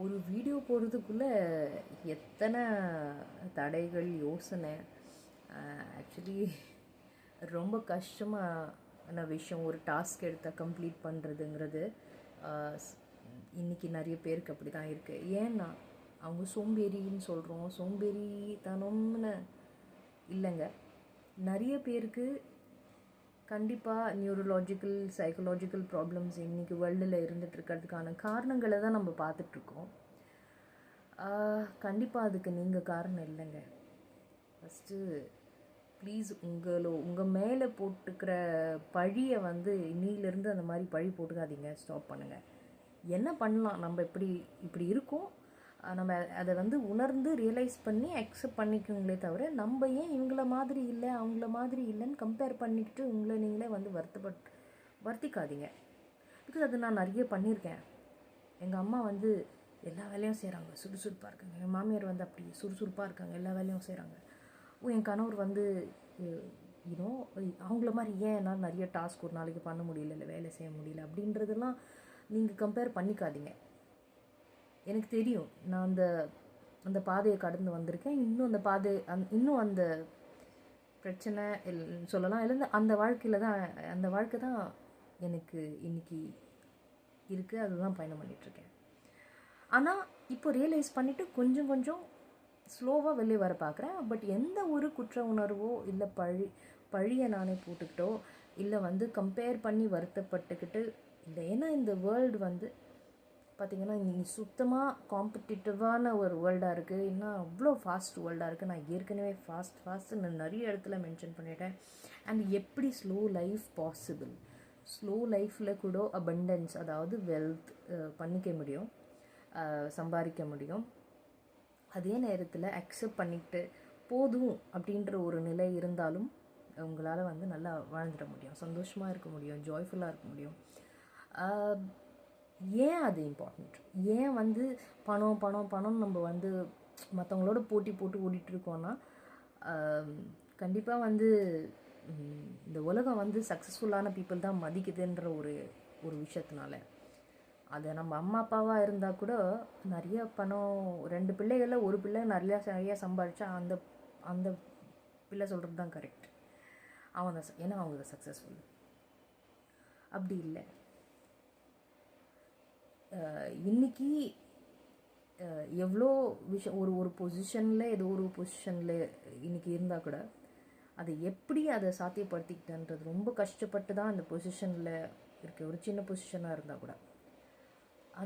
ஒரு வீடியோ போடுறதுக்குள்ளே எத்தனை தடைகள் யோசனை. ஆக்சுவலி ரொம்ப கஷ்டமான விஷயம் ஒரு டாஸ்க் எடுத்தால் கம்ப்ளீட் பண்ணுறதுங்கிறது. இன்றைக்கி நிறைய பேருக்கு அப்படி தான் இருக்குது. ஏன்னா அவங்க சோம்பேறின்னு சொல்கிறோம், சோம்பேறித்தனம்னு இல்லைங்க. நிறைய பேருக்கு கண்டிப்பாக நியூரலாஜிக்கல் சைக்கலாஜிக்கல் ப்ராப்ளம்ஸ் இன்றைக்கி வேர்ல்டில் இருந்துகிட்டு இருக்கிறதுக்கான காரணங்களை தான் நம்ம பார்த்துட்ருக்கோம். கண்டிப்பாக அதுக்கு நீங்கள் காரணம் இல்லைங்க. ஃபஸ்ட்டு ப்ளீஸ் உங்கள் மேலே போட்டுக்கிற பழியை இன்னிலேருந்து அந்த மாதிரி பழி போட்டுக்காதீங்க. ஸ்டாப் பண்ணுங்கள். என்ன பண்ணலாம், நம்ம இப்படி இருக்கோம், நம்ம அதை உணர்ந்து ரியலைஸ் பண்ணி அக்செப்ட் பண்ணிக்கோங்களே தவிர நம்ம ஏன் இவங்கள மாதிரி இல்லை அவங்கள மாதிரி இல்லைன்னு கம்பேர் பண்ணிக்கிட்டு உங்களை நீங்களே வருத்திக்காதீங்க. பிகாஸ் அது நான் நிறைய பண்ணியிருக்கேன். எங்கள் அம்மா எல்லா வேலையும் செய்கிறாங்க, சுறுசுறுப்பாக இருக்காங்க. எங்கள் மாமியார் அப்படி சுறுசுறுப்பாக இருக்காங்க, எல்லா வேலையும் செய்கிறாங்க. என் கணவர் அவங்கள மாதிரி ஏன் என்னால் நிறைய டாஸ்க் ஒரு நாளைக்கு பண்ண முடியல, இல்லை வேலை செய்ய முடியல அப்படின்றதெல்லாம் நீங்கள் கம்பேர் பண்ணிக்காதீங்க. எனக்கு தெரியும், நான் அந்த பாதையை கடந்து வந்திருக்கேன். இன்னும் அந்த பிரச்சனை சொல்லலாம் இல்லை அந்த வாழ்க்கை தான் எனக்கு இன்னைக்கு இருக்குது. அதுதான் பயணம் பண்ணிகிட்ருக்கேன். ஆனால் இப்போ ரியலைஸ் பண்ணிவிட்டு கொஞ்சம் கொஞ்சம் ஸ்லோவாக வெளியே வர பார்க்குறேன். பட் எந்த ஒரு குற்ற உணர்வோ இல்லை பழியை நானே போட்டுக்கிட்டோ இல்லை கம்பேர் பண்ணி வருத்தப்பட்டுக்கிட்டு இல்லை. ஏன்னா இந்த வேர்ல்டு பார்த்திங்கன்னா இன்னைக்கு சுத்தமாக காம்படிட்டிவான ஒரு வேர்ல்டாக இருக்குது. இன்னும் அவ்வளோ ஃபாஸ்ட் வேர்ல்டாக இருக்குது. நான் ஏற்கனவே ஃபாஸ்ட்டு நான் நிறைய இடத்துல மென்ஷன் பண்ணிட்டேன். அண்ட் எப்படி ஸ்லோ லைஃப் பாசிபிள், ஸ்லோ லைஃப்பில் கூட அபண்டன்ஸ், அதாவது வெல்த் பண்ணிக்க முடியும், சம்பாதிக்க முடியும். அதே நேரத்தில் அக்செப்ட் பண்ணிக்கிட்டு போதும் அப்படின்ற ஒரு நிலை இருந்தாலும் உங்களால் நல்லா வாழ்ந்துட முடியும், சந்தோஷமாக இருக்க முடியும், ஜாய்ஃபுல்லாக இருக்க முடியும். ஏன் அது இம்பார்ட்டண்ட்? ஏன் பணம் பணம் பணம் நம்ம மற்றவங்களோட போட்டி போட்டு ஓடிட்டுருக்கோன்னா, கண்டிப்பாக இந்த உலகம் சக்ஸஸ்ஃபுல்லான பீப்புள் தான் மதிக்குதுன்ற ஒரு விஷயத்தினால. அது நம்ம அம்மா அப்பாவாக இருந்தால் கூட நிறைய பணம், 2 பிள்ளைகளில் ஒரு பிள்ளை நிறையா சம்பாதிச்சா அந்த பிள்ளை சொல்கிறது தான் கரெக்ட், அவன் தான், ஏன்னா அவங்க தான் சக்ஸஸ்ஃபுல். அப்படி இல்லை. இன்றைக்கி எவ்வளோ விஷயம் ஒரு பொசிஷனில் ஏதோ ஒரு பொசிஷனில் இன்றைக்கி இருந்தால் கூட அதை சாத்தியப்படுத்திக்கிட்டேன்றது ரொம்ப கஷ்டப்பட்டு தான் அந்த பொசிஷனில் இருக்க. ஒரு சின்ன பொசிஷனாக இருந்தால் கூட